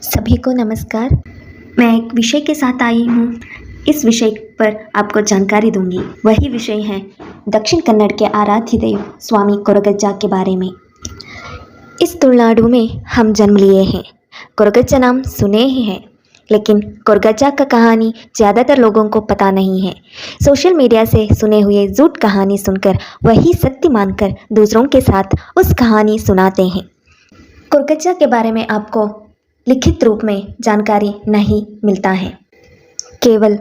सभी को नमस्कार। मैं एक विषय के साथ आई हूँ। इस विषय पर आपको जानकारी दूंगी। वही विषय है दक्षिण कन्नड़ के आराध्य देव स्वामी कोरगज्जा के बारे में। इस तुलनाडु में हम जन्म लिए हैं। कोरगज्जा नाम सुने ही हैं, लेकिन कोरगज्जा का कहानी ज़्यादातर लोगों को पता नहीं है। सोशल मीडिया से सुने हुए झूठ कहानी सुनकर वही सत्य मानकर दूसरों के साथ उस कहानी सुनाते हैं। कोरगज्जा के बारे में आपको लिखित रूप में जानकारी नहीं मिलता है। केवल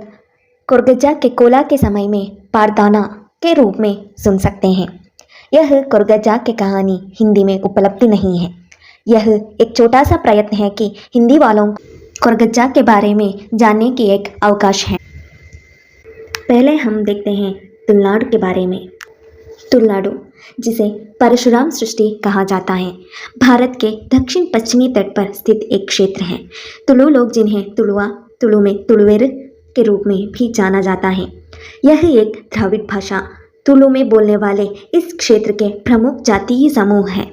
कोरगज्जा के कोला के समय में पारदाना के रूप में सुन सकते हैं। यह कोरगज्जा की कहानी हिंदी में उपलब्ध नहीं है। यह एक छोटा सा प्रयत्न है कि हिंदी वालों को कोरगज्जा के बारे में जानने की एक अवकाश है। पहले हम देखते हैं तुलनाडु के बारे में। तुलनाडु, जिसे परशुराम सृष्टि कहा जाता है, भारत के दक्षिण पश्चिमी तट पर स्थित एक क्षेत्र है। तुलु लोग, जिन्हें तुलु में तुलुवेर के रूप में भी जाना जाता है, यह एक द्रविड़ भाषा तुलु में बोलने वाले इस क्षेत्र के प्रमुख जातीय समूह हैं।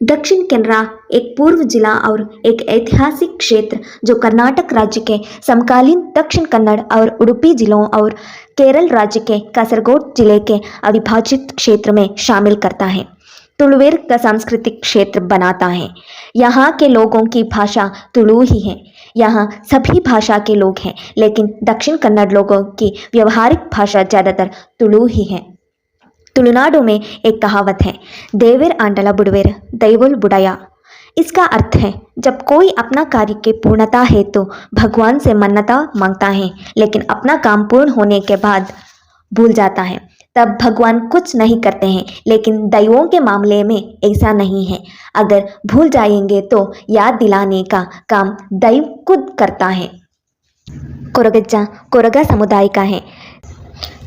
दक्षिण कन्नड़ा एक पूर्व जिला और एक ऐतिहासिक क्षेत्र जो कर्नाटक राज्य के समकालीन दक्षिण कन्नड़ और उडुपी जिलों और केरल राज्य के कासरगोड जिले के अविभाजित क्षेत्र में शामिल करता है। तुलुवेर का सांस्कृतिक क्षेत्र बनाता है। यहाँ के लोगों की भाषा तुलु ही है। यहाँ सभी भाषा के लोग हैं, लेकिन दक्षिण कन्नड़ लोगों की व्यवहारिक भाषा ज़्यादातर तुलु ही है। तुलुनाडु में एक कहावत है, देवेर आंडला बुडवेर दैवोल बुडाया। इसका अर्थ है, जब कोई अपना कार्य की पूर्णता है तो भगवान से मन्नता मांगता है, लेकिन अपना काम पूर्ण होने के बाद भूल जाता है, तब भगवान कुछ नहीं करते हैं। लेकिन दैवों के मामले में ऐसा नहीं है। अगर भूल जाएंगे तो याद दिलाने का काम दैव खुद करता है। कोरगज्जा कोरगा समुदाय का है।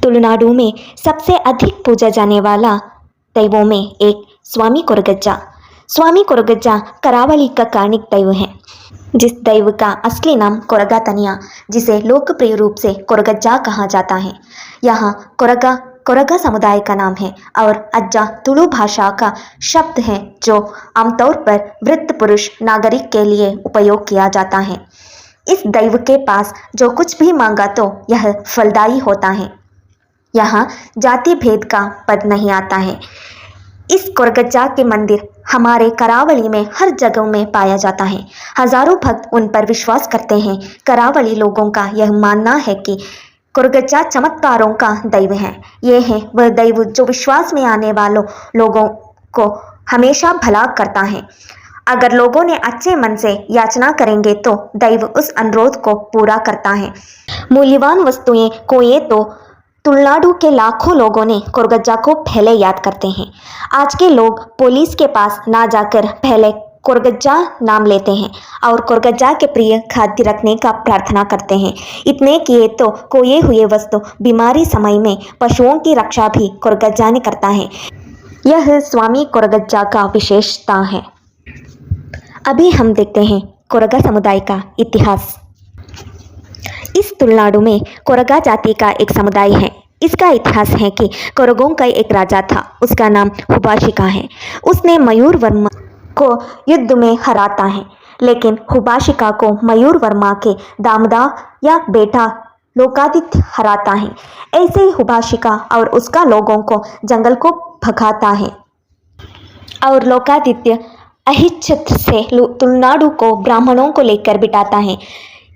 तुलुनाडु में सबसे अधिक पूजा जाने वाला दैवों में एक स्वामी कोरगज्जा। स्वामी कोरगज्जा करावली का कारणिक दैव है, जिस दैव का असली नाम कोरगा तनिया, जिसे लोकप्रिय रूप से कोरगज्जा कहा जाता है। यहाँ कोरगा समुदाय का नाम है और अज्जा तुलु भाषा का शब्द है जो आमतौर पर वृद्ध पुरुष नागरिक के लिए उपयोग किया जाता है। इस दैव के पास जो कुछ भी मांगा तो यह फलदायी होता है। यहाँ जाति भेद का पद नहीं आता है। इस कोरगज्जा के मंदिर हमारे करावली में हर जगह में पाया जाता है। हजारों भक्त उन पर विश्वास करते हैं। करावली लोगों का यह मानना है कि कोरगज्जा चमत्कारों का दैव है। ये है वह दैव जो विश्वास में आने वालों लोगों को हमेशा भला करता है। अगर लोगों ने अच्छे मन से याचना करेंगे तो दैव उस अनुरोध को पूरा करता है। मूल्यवान वस्तुएं खोए तो तुलनाडु के लाखों लोगों ने कोरगज्जा को पहले याद करते हैं। आज के लोग पुलिस के पास ना जाकर पहले कोरगज्जा नाम लेते हैं और कोरगज्जा के प्रिय खाद्य रखने का प्रार्थना करते हैं। इतने किए तो खोए हुए वस्तु बीमारी समय में पशुओं की रक्षा भी कोरगज्जा ने करता है। यह स्वामी कोरगज्जा का विशेषता है। अभी हम देखते हैं कोरगा समुदाय का इतिहास। इस तुलनाडु में कोरगा जाति का एक समुदाय है। इसका इतिहास है कि कोरगों का एक राजा था, उसका नाम हुबाशिका है। उसने मयूर वर्मा को युद्ध में हराता है, लेकिन हुबाशिका को मयूर वर्मा के दामदा या बेटा लोकादित्य हराता है। ऐसे ही हुबाशिका और उसका लोगों को जंगल को भगाता है और लोकादित्य अहिच्छत्र से तुलनाडु को ब्राह्मणों को लेकर बिठाता है।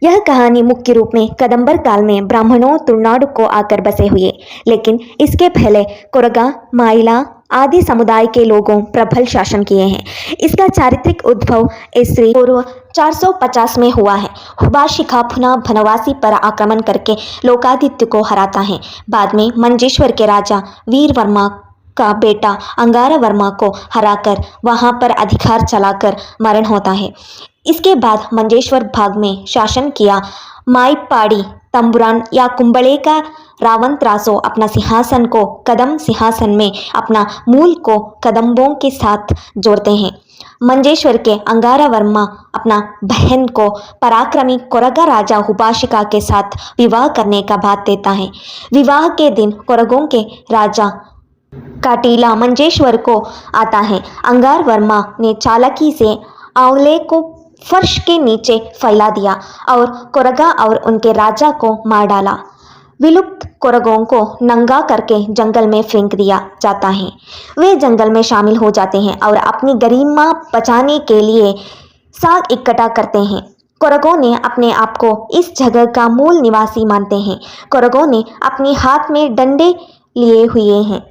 यह कहानी मुख्य रूप में कदंबर काल में ब्राह्मणों तुलनाडु को आकर बसे हुए, लेकिन इसके पहले कोरगा, माइला आदि समुदाय के लोगों प्रबल शासन किए हैं। इसका चारित्रिक उद्भव ईस्वी पूर्व 450 में हुआ है। हुबाशिका पुनः बनवासी पर आक्रमण करके लोकादित्य को हराता है। बाद में मंजेश्वर के राजा वीर वर्मा का बेटा अंगारा वर्मा को हराकर वहां पर अधिकार चलाकर मरण होता है। इसके बाद मंजेश्वर भाग में शासन किया माईपाड़ी तंबुरान या कुंबले का रावण त्रासो अपना सिंहासन को कदम सिंहासन में अपना मूल को कदम्बों के साथ जोड़ते हैं। मंजेश्वर के अंगारा वर्मा अपना बहन को पराक्रमी कोरगा राजा हुबाशिका के साथ विवाह करने का बात देता है। विवाह के दिन कोरगों के राजा काटीला मंजेश्वर को आता है। अंगार वर्मा ने चालाकी से आंवले को फर्श के नीचे फैला दिया और कोरगा और उनके राजा को मार डाला। विलुप्त कोरगों को नंगा करके जंगल में फेंक दिया जाता है। वे जंगल में शामिल हो जाते हैं और अपनी गरिमा बचाने के लिए साग इकट्ठा करते हैं। कोरगों ने अपने आप को इस जगह का मूल निवासी मानते हैं। कोरगों ने अपने हाथ में डंडे लिए हुए हैं।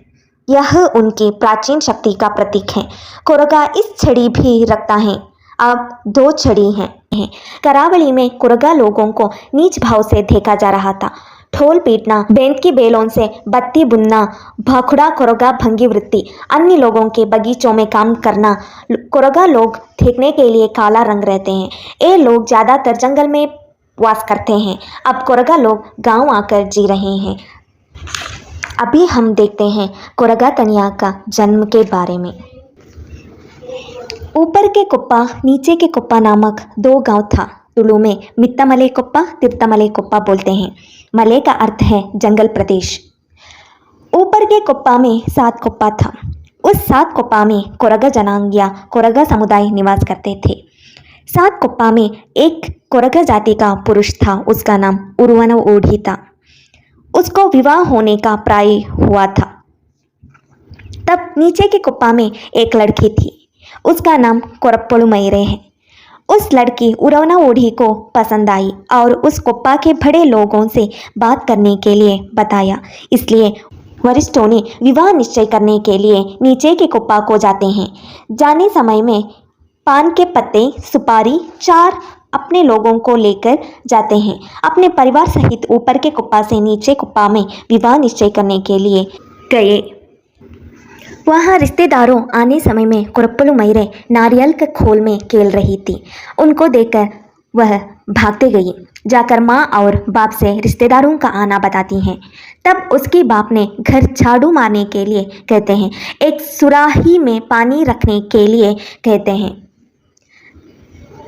यह उनकी प्राचीन शक्ति का प्रतीक है। कोरगा इस छड़ी भी रखता है। अब 2 छड़ी हैं। करावली में कोरगा लोगों को नीच भाव से देखा जा रहा था। ढोल पीटना, बेंत की बेलों से बत्ती बुनना, भाखुड़ा कोरगा भंगी वृत्ति, अन्य लोगों के बगीचों में काम करना। कोरगा लोग देखने के लिए काला रंग रहते हैं। ये लोग ज़्यादातर जंगल में वास करते हैं। अब कोरगा लोग गांव आकर जी रहे हैं। अभी हम देखते हैं कोरगा कन्या का जन्म के बारे में। ऊपर के कुप्पा नीचे के कुप्पा नामक 2 गांव था। तुलु में मित्तामले कुप्पा, तिर्तामले कुप्पा बोलते हैं। मले का अर्थ है जंगल प्रदेश। ऊपर के कुप्पा में 7 कुप्पा था। उस 7 कुप्पा में कोरगा जनांग या कोरगा समुदाय निवास करते थे। 7 कुप्पा में एक कोरगा जाति का पुरुष था। उसका नाम उरुवन ओढ़ी था। उसको विवाह होने का प्राय हुआ था। तब नीचे के कुप्पा में एक लड़की थी। उसका नाम कोरप्पलु मैरे है। उस लड़की उरवना ओढ़ी को पसंद आई और उस कुप्पा के बड़े लोगों से बात करने के लिए बताया। इसलिए वरिष्ठों ने विवाह निश्चय करने के लिए नीचे के कुप्पा को जाते हैं। जाने समय में पान के पत्ते, सुपारी, 4 अपने लोगों को लेकर जाते हैं। अपने परिवार सहित ऊपर के कुप्पा से नीचे कुप्पा में विवाह निश्चय करने के लिए गए। वहाँ रिश्तेदारों आने समय में कोरप्पलु मैरे नारियल के खोल में खेल रही थी। उनको देखकर वह भागते गई। जाकर माँ और बाप से रिश्तेदारों का आना बताती हैं। तब उसके बाप ने घर झाड़ू मारने के लिए कहते हैं। एक सुराही में पानी रखने के लिए कहते हैं।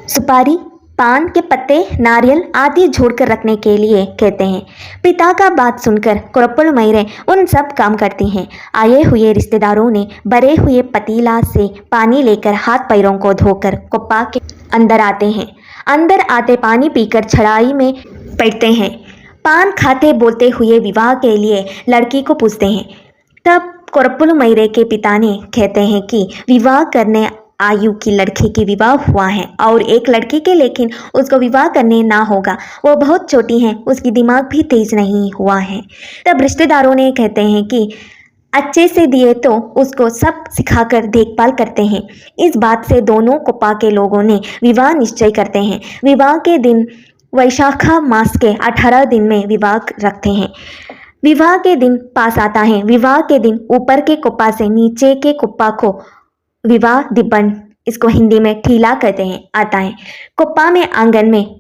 सुपारी, पान के पत्ते, नारियल आदि जोड़कर रखने के लिए कहते हैं। पिता का बात सुनकर कोरप्पलु मैरे उन सब काम करती हैं। आए हुए रिश्तेदारों ने भरे हुए पतीला से पानी लेकर हाथ पैरों को धोकर कुप्पा के अंदर आते हैं। अंदर आते पानी पीकर छड़ाई में बैठते हैं। पान खाते बोलते हुए विवाह के लिए लड़की को पूछते हैं। तब कोरप्पलु मैरे के पिता ने कहते हैं कि विवाह करने आयु की लड़की की विवाह हुआ है और एक लड़की के, लेकिन उसको विवाह करने ना होगा। वो बहुत छोटी है, उसकी दिमाग भी तेज नहीं हुआ है। तब रिश्तेदारों ने कहते हैं कि अच्छे से दिए तो उसको सब सिखाकर देखभाल करते हैं। इस बात से दोनों कुप्पा के लोगों ने विवाह निश्चय करते हैं। विवाह के दिन वैशाखा मास के 18 दिन में विवाह रखते हैं। विवाह के दिन पास आता है। विवाह के दिन ऊपर के कुप्पा से नीचे के कुप्पा को विवाह दिब्बन, इसको हिंदी में ठीला कहते हैं, आता है। कुप्पा में आंगन में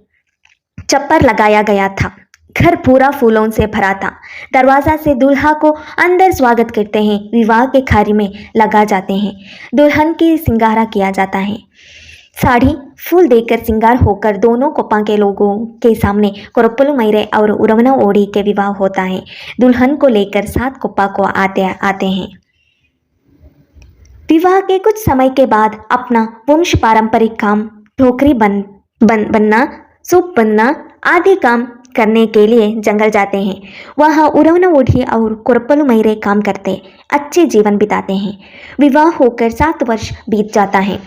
चप्पर लगाया गया था। घर पूरा फूलों से भरा था। दरवाजा से दूल्हा को अंदर स्वागत करते हैं। विवाह के खारी में लगा जाते हैं। दुल्हन की सिंगारा किया जाता है। साड़ी फूल देकर सिंगार होकर दोनों कुप्पा के लोगों के सामने कोरप्पलु मैरे और उरवना ओढ़ी के विवाह होता है। दुल्हन को लेकर 7 कुप्पा को आते हैं। विवाह के कुछ समय के बाद अपना वंश पारंपरिक काम ठोकरी बनना, सूप बनना आदि काम करने के लिए जंगल जाते हैं। वहाँ उरवना ओढ़ी और कोरप्पलु मैरे काम करते अच्छे जीवन बिताते हैं। विवाह होकर 7 वर्ष बीत जाता है।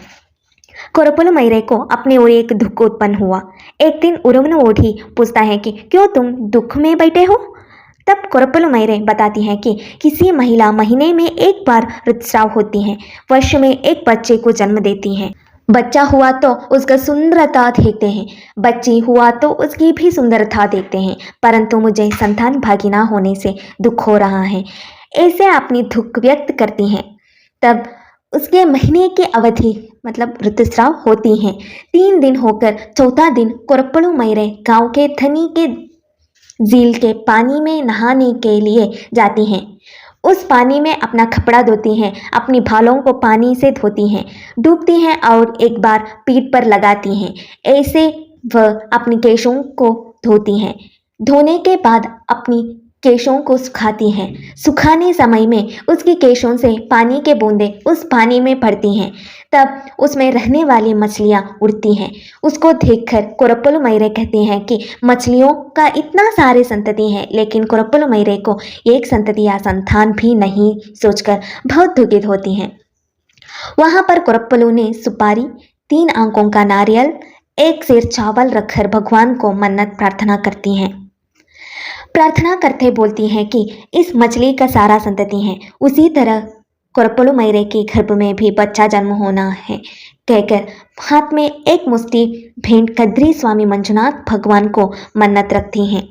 कोरप्पलु मैरे को अपने ओर एक दुख उत्पन्न हुआ। एक दिन उरवना ओढ़ी पूछता है कि क्यों तुम दुख में बैठे हो? तब कोरप्पलु मैरे बताती हैं कि किसी महिला महीने में एक बार ऋतुस्राव होती हैं, वर्ष में एक बच्चे को जन्म देती हैं। बच्चा हुआ तो उसका सुंदरता देखते हैं, बच्ची हुआ तो उसकी भी सुंदरता देखते हैं, परंतु मुझे संतान भागी ना होने से दुख हो रहा है। ऐसे अपनी दुख व्यक्त करती हैं। तब उसके महीने की अवधि मतलब ऋतुस्राव होती हैं। 3 दिन होकर चौथा दिन कोरप्पलु मैरे गांव के धनी के झील के पानी में नहाने के लिए जाती हैं। उस पानी में अपना कपड़ा धोती हैं, अपनी भालों को पानी से धोती हैं, डूबती हैं और एक बार पीठ पर लगाती हैं। ऐसे वह अपनी केशों को धोती हैं। धोने के बाद अपनी केशों को सुखाती हैं। सुखाने समय में उसके केशों से पानी के बूंदें उस पानी में पड़ती हैं, तब उसमें रहने वाली मछलियाँ उड़ती हैं। उसको देखकर कोरप्पलु मयरे कहती हैं कि मछलियों का इतना सारे संतति है, लेकिन कोरप्पलु मयरे को एक संतति या संतान भी नहीं सोचकर बहुत दुखित होती हैं। वहाँ पर कोरप्पलु ने सुपारी, 3 आंकों का नारियल, 1 सेर चावल रखकर भगवान को मन्नत प्रार्थना करती हैं। प्रार्थना करते बोलती हैं कि इस मछली का सारा संतति है, उसी तरह कोरप्पलु मयरे के गर्भ में भी बच्चा जन्म होना है कहकर हाथ में 1 मुट्ठी भेंट कद्री स्वामी मंजुनाथ भगवान को मन्नत रखती हैं।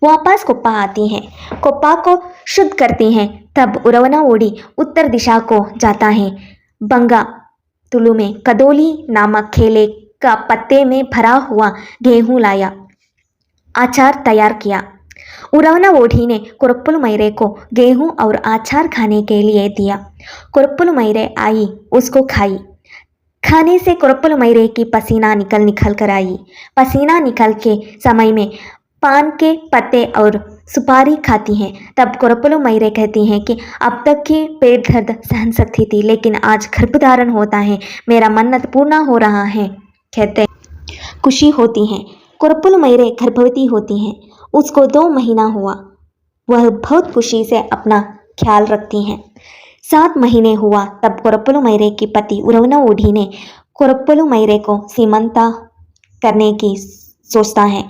वापस कोप्पा आती हैं, कोप्पा को शुद्ध करती हैं। तब उरवना ओडी उत्तर दिशा को जाता है। बंगा तुलु में कदोली नामक खेले का पत्ते में भरा हुआ गेहूं लाया, आचार तैयार किया। उरवना ओढ़ी ने कोरप्पलु मयरे को गेहूं और आचार खाने के लिए दिया। कोरप्पलु मयरे आई, उसको खाई। खाने से कोरप्पलु मयरे की पसीना निकल कर आई। पसीना निकल के समय में पान के पत्ते और सुपारी खाती हैं। तब कोरप्पलु मयरे कहती हैं कि अब तक की पेट दर्द सहन सकती थी, लेकिन आज गर्भधारण होता है, मेरा मन्नत पूर्ण हो रहा है कहते खुशी होती हैं। कोरप्पलु मयरे गर्भवती होती हैं। उसको 2 महीना हुआ। वह बहुत खुशी से अपना ख्याल रखती हैं। 7 महीने हुआ तब कोरप्पलु मयरे की पति उरवना ओढ़ी ने कोरप्पलु मयरे को सीमंता करने की सोचता है।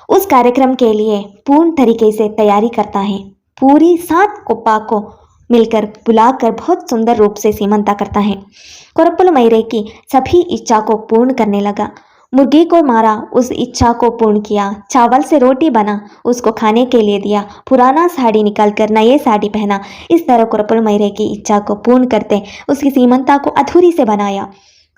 उस कार्यक्रम के लिए पूर्ण तरीके से तैयारी करता है। पूरी 7 कोप्पा को मिलकर बुलाकर बहुत सुंदर रूप से सीमंता करता है। कोरप्पलु मयरे की सभी इच्छा को पूर्ण करने लगा। मुर्गी को मारा, उस इच्छा को पूर्ण किया। चावल से रोटी बना, उसको खाने के लिए दिया। पुराना साड़ी निकालकर नए साड़ी पहना। इस तरह कोरप्पलु मयरे की इच्छा को पूर्ण करते उसकी सीमंता को अधूरी से बनाया।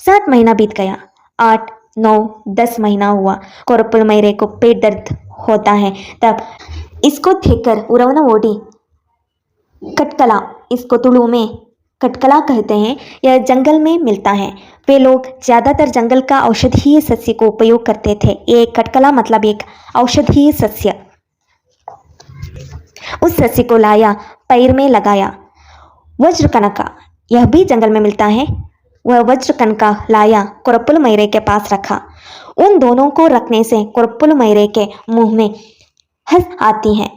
7 महीना बीत गया। 8, 9, 10 महीना हुआ। कोरप्पलु मयरे को पेट दर्द होता है। तब इसको देखकर उरवना ओडी कटकला, इसको तुलु में कटकला कहते हैं, यह जंगल में मिलता है। वे लोग ज़्यादातर जंगल का औषधीय सस्य को उपयोग करते थे। ये कटकला मतलब एक औषधीय सस्य। उस सस्य को लाया, पैर में लगाया। वज्रकनका, यह भी जंगल में मिलता है। वह वज्रकनका लाया, कोरप्पलु मयरे के पास रखा। उन दोनों को रखने से कोरप्पलु मयरे के मुंह में हंस आती है।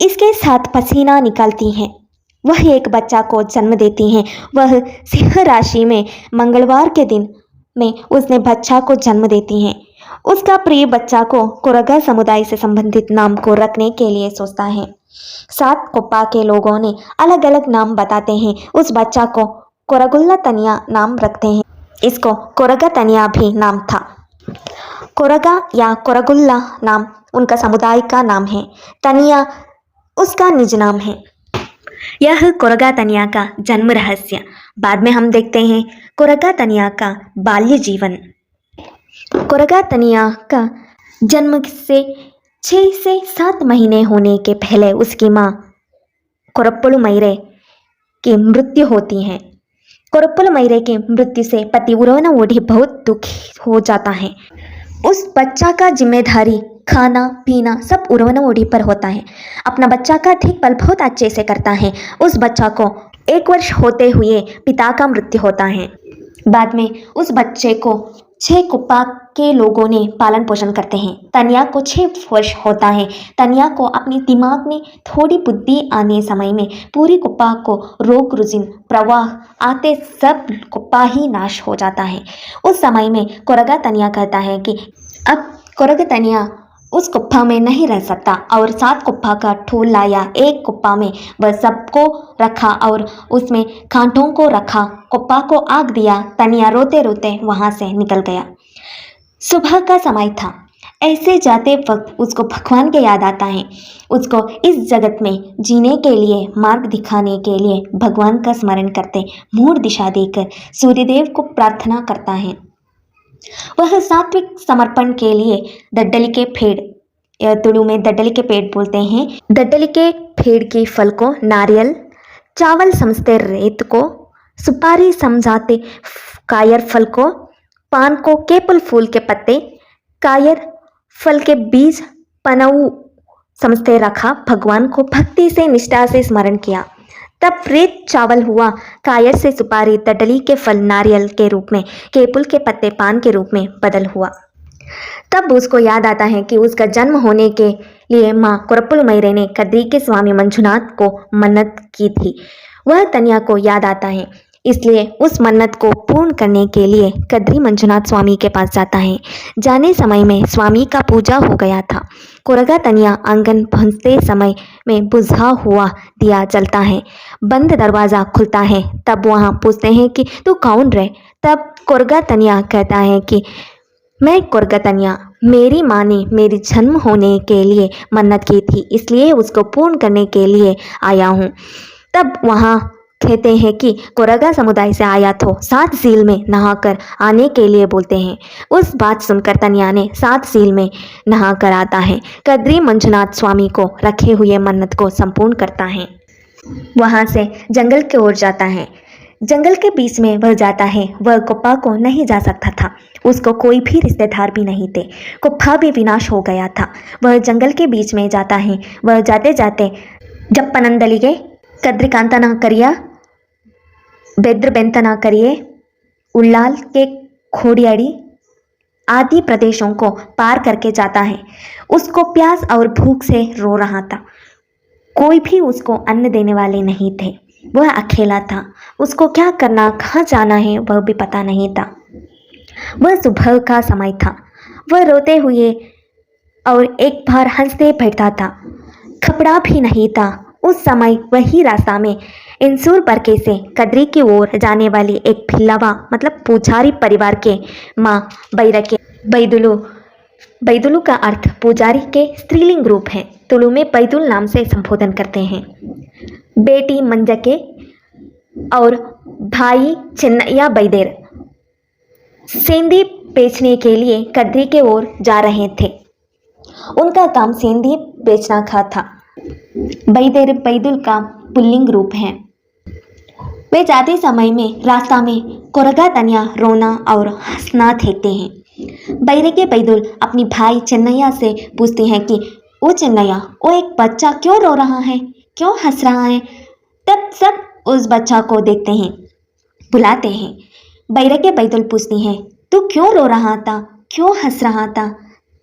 इसके साथ पसीना निकालती हैं। वह एक बच्चा को जन्म देती हैं। वह सिंह राशि में मंगलवार के दिन में उसने बच्चा को जन्म देती हैं। उसका प्रिय बच्चा को कोरगा समुदाय से संबंधित नाम को रखने के लिए सोचता है। 7 कोप्पा के लोगों ने अलग अलग नाम बताते हैं। उस बच्चा को कोरगुल्ला तनिया नाम रखते हैं। इसको कोरगा तनिया भी नाम था। कोरगा या कोरगुल्ला नाम उनका समुदाय का नाम है। तनिया उसका निज नाम है। यह कोरगा तनिया का जन्म रहस्य। बाद में हम देखते हैं कोरगा तनिया का बाल्य जीवन। कोरगा तनिया का जन्म से 6 से 7 महीने होने के पहले उसकी माँ कोरप्पलु मयरे की मृत्यु होती है। कोरप्पलु मयरे की मृत्यु से पति उरवना ओडी बहुत दुखी हो जाता है। उस बच्चा का जिम्मेदारी खाना पीना सब उरवना ओडी पर होता है। अपना बच्चा का देखभाल बहुत अच्छे से करता है। उस बच्चा को 1 वर्ष होते हुए पिता का मृत्यु होता है। बाद में उस बच्चे को 6 कोप्पा के लोगों ने पालन पोषण करते हैं। तनिया को 6 वर्ष होता है। तनिया को अपने दिमाग में थोड़ी बुद्धि आने समय में पूरी कोप्पा को रोग रुजिन प्रवाह आते सब कोप्पा ही नाश हो जाता है। उस समय में कोरगा तनिया कहता है कि अब कोरगा तनिया उस कुप्पा में नहीं रह सकता और 7 कुप्पा का ठूल लाया। 1 कुप्पा में वह सबको रखा और उसमें कांटों को रखा। कुप्पा को आग दिया। तनिया रोते रोते वहाँ से निकल गया। सुबह का समय था। ऐसे जाते वक्त उसको भगवान के याद आता है। उसको इस जगत में जीने के लिए मार्ग दिखाने के लिए भगवान का स्मरण करते मूढ़ दिशा देकर सूर्यदेव को प्रार्थना करता है। वह सात्विक समर्पण के लिए दड्डली के पेड़, तुलु में दड्डली के पेड़ बोलते हैं, दड्डली के पेड़ के फल को नारियल, चावल समझते रेत को, सुपारी समझाते कायर फल को, पान को केपल फूल के पत्ते, कायर फल के बीज, पनऊ समझते रखा, भगवान को भक्ति से निष्ठा से स्मरण किया। तब प्रेत चावल हुआ, कायर से सुपारी, तडली के फल नारियल के रूप में, केपुल के पत्ते पान के रूप में बदल हुआ। तब उसको याद आता है कि उसका जन्म होने के लिए माँ कुरप्पुल मैरे ने कद्री के स्वामी मंजुनाथ को मन्नत की थी। वह तनिया को याद आता है, इसलिए उस मन्नत को पूर्ण करने के लिए कद्री मंजुनाथ स्वामी के पास जाता है। जाने समय में स्वामी का पूजा हो गया था। कोरगा तनिया आंगन पहुंचते समय में बुझा हुआ दिया जलता है, बंद दरवाज़ा खुलता है। तब वहाँ पूछते हैं कि तू कौन रे? तब कोरगा तनिया कहता है कि मैं कोरगा तनिया, मेरी माँ ने मेरी जन्म होने के लिए मन्नत की थी, इसलिए उसको पूर्ण करने के लिए आया हूँ। तब वहाँ कहते हैं कि कोरगा समुदाय से आया तो 7 झील में नहाकर आने के लिए बोलते हैं। उस बात सुनकर तनिया ने 7 झील में नहाकर आता है। कद्री मंजुनाथ स्वामी को रखे हुए मन्नत को संपूर्ण करता है। वहाँ से जंगल की ओर जाता है। जंगल के बीच में वह जाता है। वह कुप्पा को नहीं जा सकता था, उसको कोई भी रिश्तेदार भी नहीं थे। कुप्पा भी विनाश हो गया था। वह जंगल के बीच में जाता है। वह जाते जाते जब पनंदलिगे, कद्रिकांतना करिया, बेद्र बेंतना करिए, उल्लाल के खोड़ियाड़ी आदि प्रदेशों को पार करके जाता है। उसको प्यास और भूख से रो रहा था। कोई भी उसको अन्न देने वाले नहीं थे। वह अकेला था। उसको क्या करना, कहाँ जाना है, वह भी पता नहीं था। वह सुबह का समय था। वह रोते हुए और एक बार हंसते बैठा था। कपड़ा भी नहीं था। उस समय वही रास्ता में इंसूर बरके से कद्री की ओर जाने वाली एक भिल्लावा मतलब पुजारी परिवार के माँ बैरके, बैदुलू का अर्थ पुजारी के स्त्रीलिंग रूप है। तुलु में बैदुल नाम से संबोधन करते हैं। बेटी मंजके और भाई चिन्नैया बैदेर सेंधी बेचने के लिए कद्री के ओर जा रहे थे। उनका काम सेंधी बेचना का था। बैदेर बैदुल का पुल्लिंग रूप है। वे जाते समय में रास्ता में कोरगा तनिया रोना और हंसना देखते हैं। बैरके बैदुल अपनी भाई चिन्नैया से पूछती हैं कि ओ चिन्नैया, वो एक बच्चा क्यों रो रहा है, क्यों हंस रहा है? तब सब उस बच्चा को देखते हैं, बुलाते हैं। बैरके बैदुल पूछती हैं, तू क्यों रो रहा था, क्यों हंस रहा था?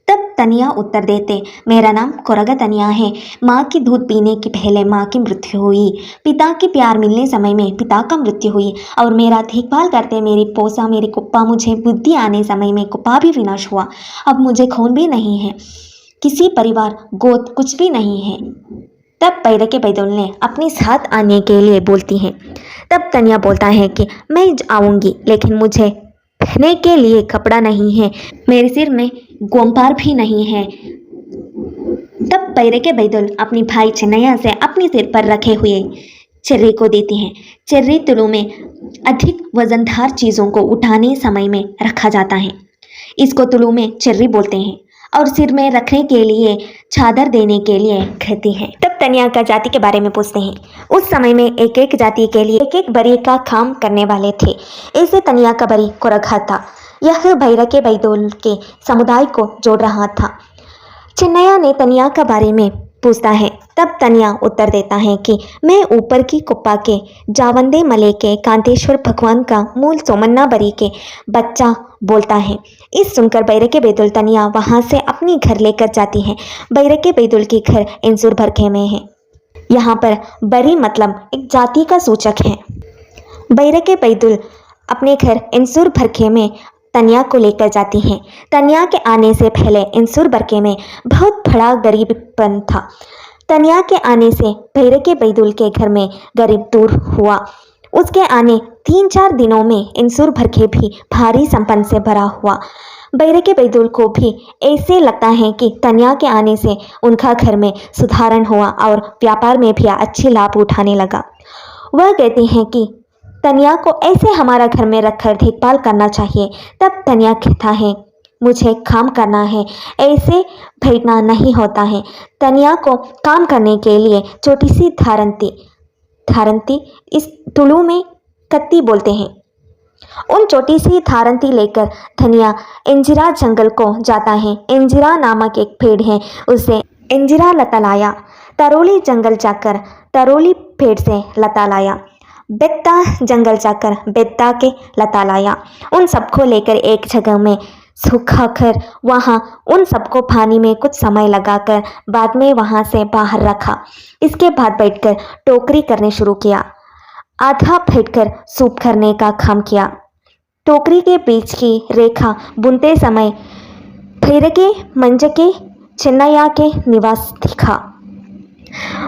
तब तनिया उत्तर देते, मेरा नाम कोरगा तनिया है। माँ की दूध पीने की पहले माँ की मृत्यु हुई, पिता के प्यार मिलने समय में पिता का मृत्यु हुई और मेरा देखभाल करते मेरी पोसा मेरी कुप्पा, मुझे बुद्धि आने समय में कुप्पा भी विनाश हुआ। अब मुझे खून भी नहीं है, किसी परिवार गोद कुछ भी नहीं है। तब बैरके बैदुल ने अपने साथ आने के लिए बोलती हैं। तब तनिया बोलता है कि मैं आऊँगी, लेकिन मुझे पहनने के लिए कपड़ा नहीं है, मेरे सिर में गोंपार भी नहीं है। तब बैरके बैदुल अपनी भाई चिन्नैया से अपने सिर पर रखे हुए चर्री को देती हैं। चर्री तुलु में अधिक वजनदार चीज़ों को उठाने समय में रखा जाता है। इसको तुलु में चर्री बोलते हैं और सिर में रखने के लिए चादर देने के लिए कहती हैं। तब तनिया का जाति के बारे में पूछते हैं। उस समय में एक एक जाति के लिए एक एक बरी का काम करने वाले थे। ऐसे तनिया का बरी कोरगा था। यह बैरके बैदुल के समुदाय को जोड़ रहा था। चिन्नैया ने तनिया का बारे में पूछता है। तब तनिया उत्तर देता है कि मैं ऊपर की कुप्पा के जावंदे मले के कांतेश्वर भगवान का मूल सोमन्ना बरी के बच्चा बोलता है। इस सुनकर बैरके बैदुल तनिया वहाँ से अपनी घर लेकर जाती है। बैरके बैदुल के घर इंसूर भरखे में है। यहाँ पर बरी मतलब एक जाति का सूचक है। बैरके बैदुल अपने घर इंसूर भरखे में तनिया को लेकर जाती हैं। तनिया के आने से पहले इंसूर बरके में बहुत बड़ा गरीबपन था। तनिया के आने से बैरके बैदुल के घर में गरीब दूर हुआ। उसके आने 3-4 दिनों में इंसूर भरके भी भारी संपन्न से भरा हुआ। बैरके बैदुल को भी ऐसे लगता है कि तनिया के आने से उनका घर में सुधारण हुआ और व्यापार में भी अच्छी लाभ उठाने लगा। वह कहते हैं कि तनिया को ऐसे हमारा घर में रखकर देखभाल करना चाहिए। तब तनिया कहता है, मुझे काम करना है, ऐसे बैठना नहीं होता है। तनिया को काम करने के लिए छोटी सी धारंती इस तुलु में कत्ती बोलते हैं। उन छोटी सी थारंती लेकर धनिया इंजिरा जंगल को जाता है। इंजिरा नामक एक पेड़ है, उसे इंजिरा लता लाया। तरोली जंगल जाकर तरोली पेड़ से लता लाया। बेत्ता जंगल जाकर बेत्ता के लता लाया। उन सबको लेकर एक जगह में सुखाकर वहाँ उन सबको पानी में कुछ समय लगाकर बाद में वहाँ से बाहर रखा। इसके बाद बैठकर टोकरी करने शुरू किया। आधा बैठकर सूप करने का काम किया। टोकरी के बीच की रेखा बुनते समय भैरके मंजके चिन्नैया के निवास दिखा।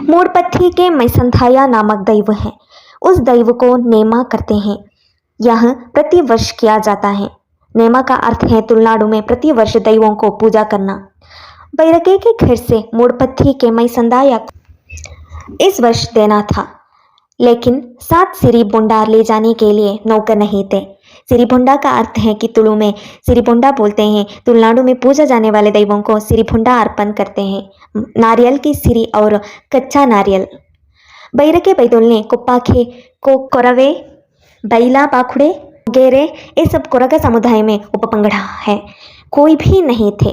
मूड़पत्थी के मैसंधाया नामक दैव है, उस दैव को नेमा करते हैं। यह प्रतिवर्ष किया जाता है। नेमा का अर्थ है तुलनाडु में प्रतिवर्ष दैवों को पूजा करना। बैरके के घर से मूड़पत्थी के मैसंधाया इस वर्ष देना था, लेकिन 7 सिरीबोंडा ले जाने के लिए नौकर नहीं थे। सिरीबोंडा का अर्थ है कि तुलु में सिरीबोंडा बोलते हैं। तुलनाडु में पूजा जाने वाले दैवों को सिरीबोंडा अर्पण करते हैं, नारियल की सिरी और कच्चा नारियल। बैरके बैदुल ने कुप्पाखे को कोरवे बैला बाखुड़े गेरे ये सब कोरगा समुदाय में उपपंगड़ा है, कोई भी नहीं थे।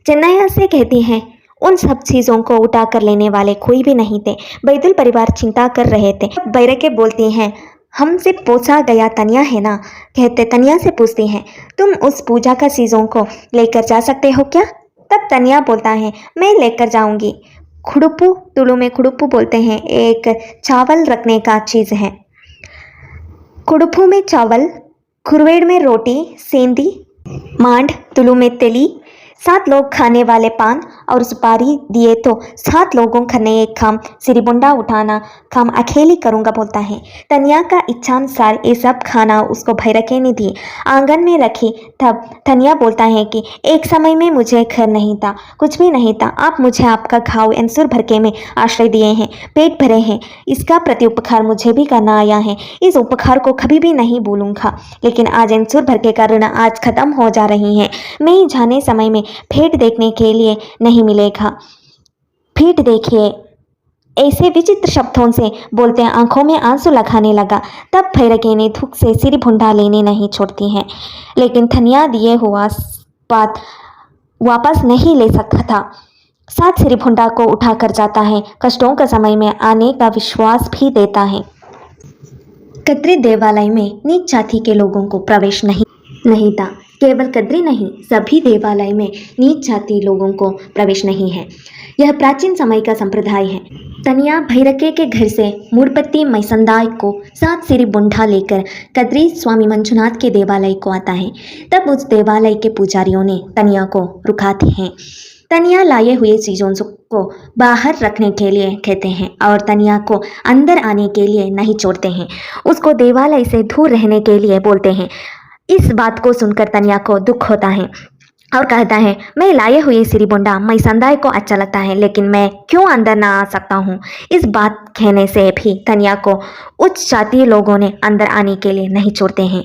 चेन्नैया से कहती हैं उन सब चीज़ों को उठा कर लेने वाले कोई भी नहीं थे। बैदुल परिवार चिंता कर रहे थे। बैरके बोलती हैं हमसे पूछा गया तनिया है ना। कहते तनिया से पूछती हैं तुम उस पूजा का चीज़ों को लेकर जा सकते हो क्या। तब तनिया बोलता है मैं लेकर जाऊंगी। खुड़ुपू तुलु में खुड़ुपू बोलते हैं, एक चावल रखने का चीज़ है। खुड़ुपू में चावल, खुरवेड़ में रोटी, सेंधी मांड तुलु में तेली, 7 लोग खाने वाले पान और सुपारी दिए तो 7 लोगों का नए काम सिरीबोंडा उठाना काम अकेली करूँगा बोलता है। तनिया का इच्छानुसार ये सब खाना उसको भैरके ने दी, आंगन में रखी। तब तनिया बोलता है कि एक समय में मुझे घर नहीं था, कुछ भी नहीं था। आप मुझे आपका घाव एंसुर भरके में आश्रय दिए हैं, पेट भरे हैं, इसका प्रत्युपकार मुझे भी करना आया है। इस उपकार को कभी भी नहीं भूलूंगा, लेकिन आज एंसुर भरके का ऋण आज खत्म हो जा रही है। मैं जाने समय में भेंट देखने के लिए नहीं मिलेगा। भेंट देखिए ऐसे विचित्र शब्दों से बोलते आंखों में आंसू लगाने लगा। तब भैरके ने दुख से सिरीबोंडा लेने नहीं छोड़ती हैं, लेकिन धनिया दिए हुआ बात वापस नहीं ले सकता था। 7 सिरीबोंडा को उठाकर जाता है। कष्टों का समय में आने का विश्वास भी देता है। कद्री देवालय में नीच जाति के लोगों को प्रवेश नहीं था। केवल कद्री नहीं, सभी देवालय में नीच जाति लोगों को प्रवेश नहीं है। यह प्राचीन समय का संप्रदाय है। तनिया भैरके के घर से मूड़पत्ती मैसंदाय को 7 सिरीबोंडा लेकर कद्री स्वामी मंजुनाथ के देवालय को आता है। तब उस देवालय के पुजारियों ने तनिया को रुकाते हैं। तनिया लाए हुए चीज़ों को बाहर रखने के लिए कहते हैं और तनिया को अंदर आने के लिए नहीं छोड़ते हैं। उसको देवालय से दूर रहने के लिए बोलते हैं। इस बात को सुनकर तनिया को दुख होता है और कहता है मैं लाए हुए सिरीबोंडा मैसंदाय को अच्छा लगता है, लेकिन मैं क्यों अंदर ना आ सकता हूँ। इस बात कहने से भी तनिया को उच्च जातीय लोगों ने अंदर आने के लिए नहीं छोड़ते हैं।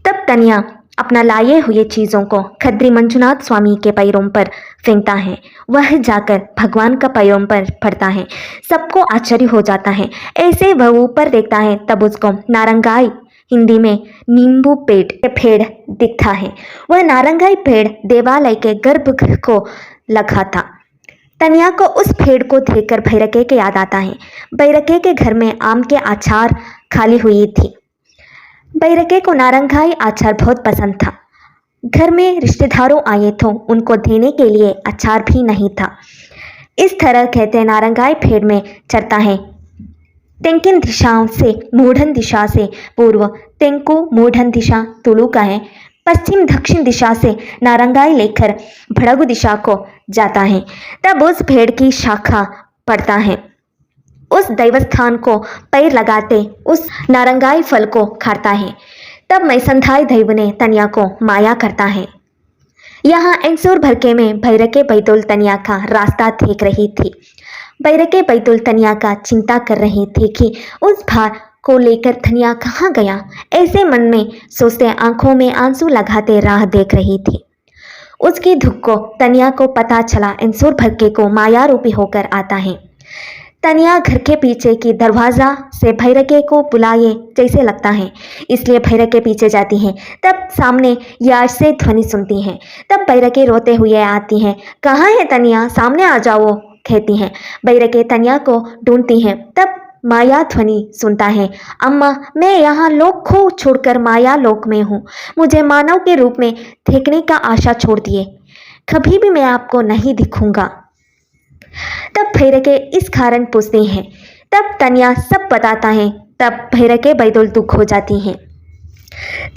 तब तनिया अपना लाए हुए चीज़ों को कद्री मंजुनाथ स्वामी के पैरों पर फेंकता है। वह जाकर भगवान का पैरों पर पड़ता है। सबको आश्चर्य हो जाता है। ऐसे वह ऊपर देखता है, तब उसको नारंगाई हिंदी में नींबू पेड़ दिखता है। वह नारंगाई पेड़ देवालय के गर्भगृह को लगा था। तनिया को उस पेड़ को देखकर भैरके के याद आता है। भैरके के घर में आम के अचार खाली हुई थी। भैरके को नारंगाई अचार बहुत पसंद था। घर में रिश्तेदारों आए तो उनको देने के लिए अचार भी नहीं था। इस तरह कहते नारंगाई पेड़ में चढ़ता है। तेंकिन दिशा से मूढ़न दिशा से पूर्व तेंकु मूढ़न दिशा तुलु का है। पश्चिम दक्षिण दिशा से नारंगाई लेकर भड़गु दिशा को जाता है। तब उस पेड़ की शाखा पड़ता है। उस दैवस्थान को पैर लगाते उस नारंगाई फल को खाता है। तब मैसंधाई दैव ने तनिया को माया करता है। यहाँ एंसुर भरके में भैरके बैतुल तनिया का रास्ता देख रही थी। भैरके बैतुल तनिया का चिंता कर रही थी कि उस भार को लेकर तनिया कहाँ गया। ऐसे मन में सोचते आंखों में आंसू लगाते राह देख रही थी। उसकी दुख को तनिया को पता चला एंसुर भरके को माया रूपी होकर आता है। तनिया घर के पीछे की दरवाज़ा से भैरके को बुलाए जैसे लगता है, इसलिए भैरके पीछे जाती हैं। तब सामने यार से ध्वनि सुनती हैं। तब भैरके रोते हुए आती हैं। कहाँ है तनिया, सामने आ जाओ, कहती हैं। भैरके तनिया को ढूंढती हैं। तब माया ध्वनि सुनता है। अम्मा, मैं यहाँ लोक को छोड़कर माया लोक में हूँ। मुझे मानव के रूप में देखने का आशा छोड़ दिए, कभी भी मैं आपको नहीं दिखूंगा। तब भैरके इस कारण पूछती हैं। तब तनिया सब बताता है। तब भैरके बैदुल दुख हो जाती हैं।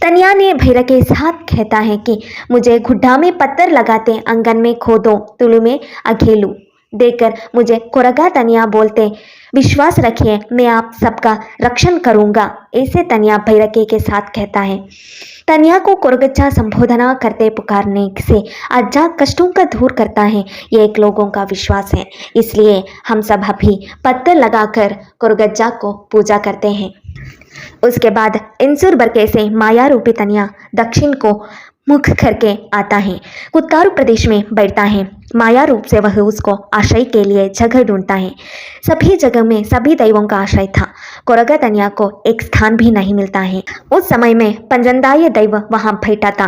तनिया ने भैरके के साथ कहता है कि मुझे गुड्ढा में पत्थर लगाते आंगन में खोदो, तुलु में अकेलू देकर मुझे कोरगा तनिया बोलते, विश्वास रखिए मैं आप सबका रक्षण करूंगा, ऐसे तनिया भैरके के साथ कहता है। तनिया को कोरगज्जा संबोधना करते पुकारने से अज्जा कष्टों का दूर करता है, ये एक लोगों का विश्वास है। इसलिए हम सब अभी पत्थर लगाकर कोरगज्जा को पूजा करते हैं। उसके बाद इंसुर बरके से माया रूपी तनिया दक्षिण को मुख करके आता है, कुत्तारू प्रदेश में बैठता है। माया रूप से वह उसको आश्रय के लिए जगह ढूंढता है। सभी जगह में सभी दैवों का आश्रय था, कोरगा तनिया को एक स्थान भी नहीं मिलता है। उस समय में पंजंदाय दैव वहां बैठा था।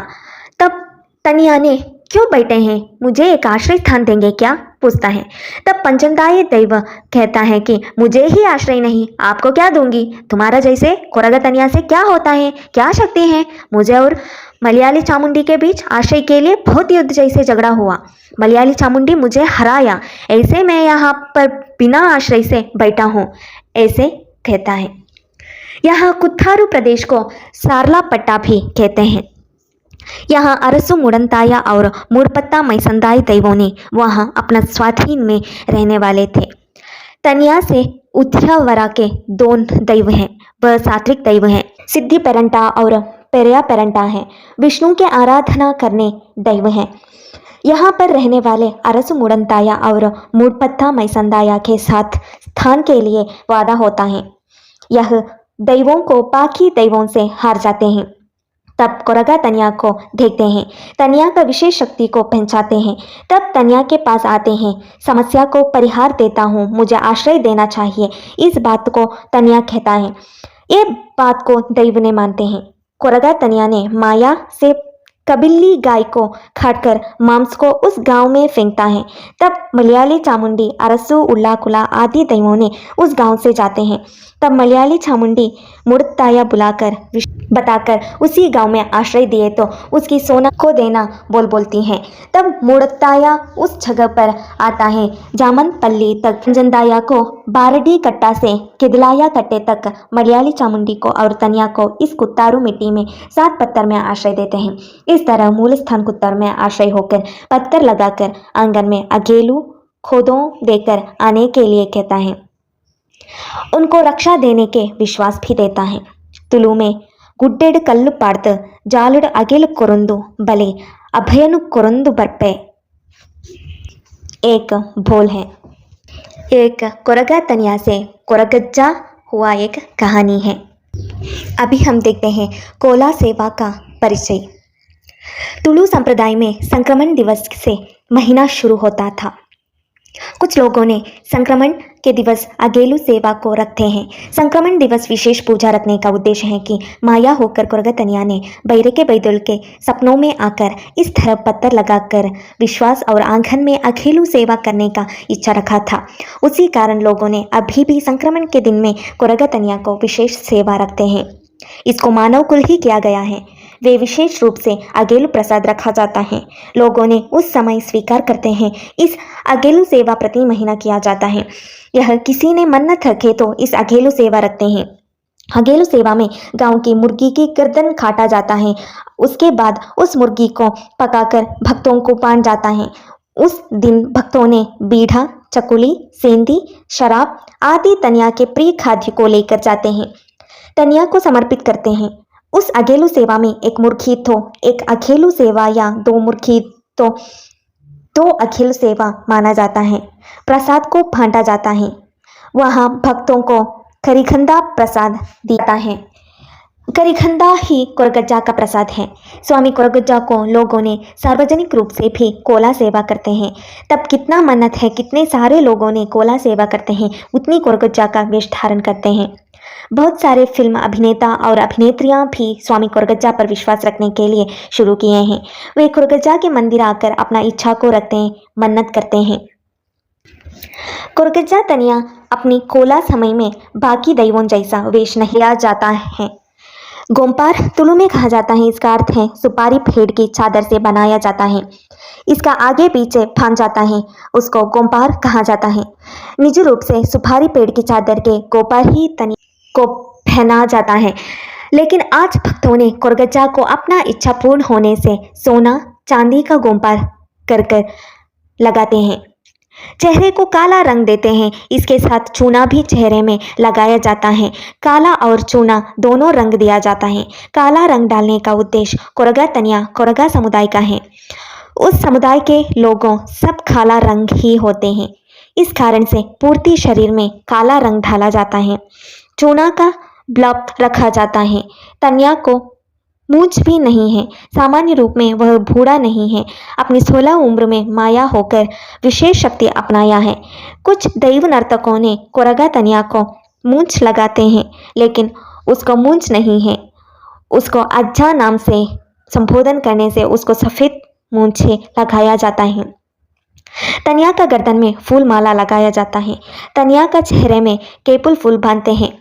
तब तनिया ने, क्यों बैठे हैं, मुझे एक आश्रय स्थान देंगे क्या, पूछता है। तब पंचमदाय दैव कहता है कि मुझे ही आश्रय नहीं, आपको क्या दूंगी, तुम्हारा जैसे कोरगा तनिया से क्या होता है, क्या शक्ति है। मुझे और मलयाली चामुंडी के बीच आश्रय के लिए बहुत युद्ध जैसे झगड़ा हुआ, मलयाली चामुंडी मुझे हराया, ऐसे मैं यहाँ पर बिना आश्रय से बैठा हूँ, ऐसे कहता है। यहाँ कुत्थारू प्रदेश को सारला पट्टा भी कहते हैं। यहाँ अरसु मुड़ंताया और मूरपत्ता मैसंदाई दैवों ने वहाँ अपना स्वाधीन में रहने वाले थे। तनिया से उद्यावरा के दो दैव हैं, वह सात्विक दैव हैं, सिद्धि पेरंटा और पेरिया पेरंटा हैं, विष्णु के आराधना करने दैव हैं। यहाँ पर रहने वाले अरसु मुड़ंताया और मूरपत्ता मैसंदाया के साथ स्थान के लिए वादा होता है। यह दैवों को बाकी दैवों से हार जाते हैं। तब कोरगा तनिया को देखते हैं, तनिया का विशेष शक्ति को पहचानते हैं। तब तनिया के पास आते हैं, समस्या को परिहार देता हूँ, मुझे आश्रय देना चाहिए, इस बात को तनिया कहता है। ये बात को दैव ने मानते हैं। कोरगा तनिया ने माया से कबिल्ली गाय को काटकर मांस को उस गांव में फेंकता है। तब मलयाली चामुंडी, अरसु, उल्लाकुला आदि दैवों ने उस गांव से जाते हैं। तब मलयाली चामुंडी मुड़ताया बुलाकर बताकर उसी गांव में आश्रय दिए तो उसकी सोना को देना बोलती हैं। तब मुड़ताया उस जगह पर आता है, जामनपल्ली तक जंदाया को बारडी कट्टा से किदलाया कट्टे तक मलयाली चामुंडी को और तनिया को इस कुत्तारू मिट्टी में 7 पत्थर में आश्रय देते हैं। इस तरह मूल स्थान कुत्तर में आश्रय होकर पत्थर लगाकर आंगन में अकेलू खोदों देकर आने के लिए कहता है। उनको रक्षा देने के विश्वास भी देता है। तुलु में गुड्डेड कल्लु पाड़त जालुड अगिल कोरंदु बले अभयनु कोरंदु बर्पे एक बोल है। एक कोरगा तनिया से कोरगज्जा हुआ एक कहानी है। अभी हम देखते हैं कोला सेवा का परिचय। तुलु संप्रदाय में संक्रमण दिवस से महीना शुरू होता था। कुछ लोगों ने संक्रमण के दिवस अगेलू सेवा को रखते हैं। संक्रमण दिवस विशेष पूजा रखने का उद्देश्य है कि माया होकर कोरगा तनिया ने बैरके बैदुल के सपनों में आकर इस तरह पत्थर लगाकर विश्वास और आंगन में अकेलू सेवा करने का इच्छा रखा था। उसी कारण लोगों ने अभी भी संक्रमण के दिन में कोरगा तनिया को विशेष सेवा रखते हैं। इसको मानव कुल ही किया गया है। वे विशेष रूप से अगेलू प्रसाद रखा जाता है। लोगों ने उस समय स्वीकार करते हैं। इस अगेलू सेवा प्रति महीना किया जाता है। यह किसी ने मन्नत रखे तो इस अगेलू सेवा रखते हैं। अगेलू सेवा में गांव की मुर्गी की गर्दन काटा जाता है। उसके बाद उस मुर्गी को पकाकर भक्तों को बांटा जाता है। उस दिन भक्तों ने बीढ़ा, चकुली, सेंधी, शराब आदि तनिया के प्रिय खाद्य को लेकर जाते हैं, तनिया को समर्पित करते हैं। उस अगेलू सेवा में एक मुर्गी तो एक अगेलू सेवा या 2 मुर्गी तो 2 अगेलू सेवा माना जाता है। प्रसाद को बांटा जाता है। वहाँ भक्तों को खरीखंदा प्रसाद दिया है। करिखंदा ही कोरगज्जा का प्रसाद है। स्वामी कोरगज्जा को लोगों ने सार्वजनिक रूप से भी कोला सेवा करते हैं। तब कितना मन्नत है, कितने सारे लोगों ने कोला सेवा करते हैं, उतनी कोरगज्जा का वेश धारण करते हैं। बहुत सारे फिल्म अभिनेता और अभिनेत्रियां भी स्वामी कोरगज्जा पर विश्वास रखने के लिए शुरू किए हैं। वे कोरगज्जा के मंदिर आकर अपना इच्छा को रखते हैं, मन्नत करते हैं। कोरगज्जा तनिया अपनी कोला समय में बाकी दैवों जैसा वेश नहीं आ जाता है। गोम्पार तुलु में कहा जाता है। इसका अर्थ है सुपारी पेड़ की चादर से बनाया जाता है। इसका आगे पीछे फन जाता है, उसको गोम्पार कहा जाता है। निजी रूप से सुपारी पेड़ की चादर के गोपार ही तनी को पहना जाता है, लेकिन आज भक्तों ने कोरगज्जा को अपना इच्छा पूर्ण होने से सोना चांदी का गोम्पार कर कर लगाते हैं। चेहरे को काला रंग देते हैं। इसके साथ चूना भी चेहरे में लगाया जाता है। काला और चूना दोनों रंग दिया जाता है। काला रंग डालने का उद्देश्य कोरगा तनिया कोरगा समुदाय का है। उस समुदाय के लोगों सब काला रंग ही होते हैं। इस कारण से पूर्ति शरीर में काला रंग डाला जाता है। चूना का ब्लब रखा जाता है। तनिया को मूंछ भी नहीं है। सामान्य रूप में वह बूढ़ा नहीं है। अपनी 16 उम्र में माया होकर विशेष शक्ति अपनाया है। कुछ दैव नर्तकों ने कोरगा तनिया को मूंछ लगाते हैं, लेकिन उसको मूंछ नहीं है। उसको अज्जा नाम से संबोधन करने से उसको सफ़ेद मूंछे लगाया जाता है। तनिया का गर्दन में फूल माला लगाया जाता है। तनिया का चेहरे में केपुल फूल बांधते हैं।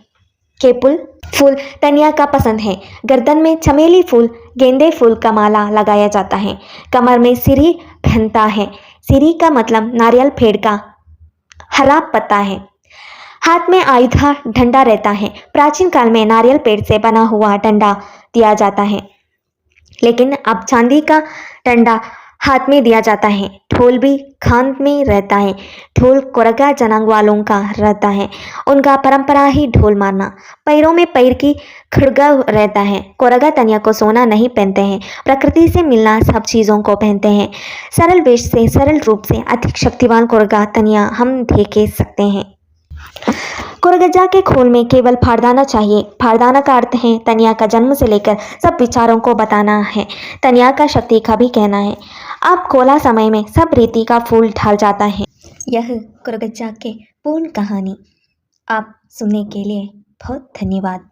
केपुल फूल तनिया का पसंद है। गर्दन में चमेली फूल, गेंदे फूल का माला लगाया जाता है। कमर में सिरी पहनता है। सिरी का मतलब नारियल पेड़ का हरा पत्ता है। हाथ में आयुधा डंडा रहता है। प्राचीन काल में नारियल पेड़ से बना हुआ डंडा दिया जाता है, लेकिन अब चांदी का डंडा हाथ में दिया जाता है। ढोल भी खान में रहता है। ढोल कोरगा जनांग वालों का रहता है। उनका परंपरा ही ढोल मारना। पैरों में पैर की खड़गा रहता है। कोरगा तनिया को सोना नहीं पहनते हैं। प्रकृति से मिलना सब चीज़ों को पहनते हैं। सरल वेश से सरल रूप से अधिक शक्तिवान कोरगा तनिया हम देख सकते हैं। कोरगज्जा के खोल में केवल फाड़दाना चाहिए। फाड़दाना का अर्थ है तनिया का जन्म से लेकर सब विचारों को बताना है। तनिया का शक्ति का भी कहना है। अब कोला समय में सब रीति का फूल ढल जाता है। यह कोरगज्जा के पूर्ण कहानी आप सुनने के लिए बहुत धन्यवाद।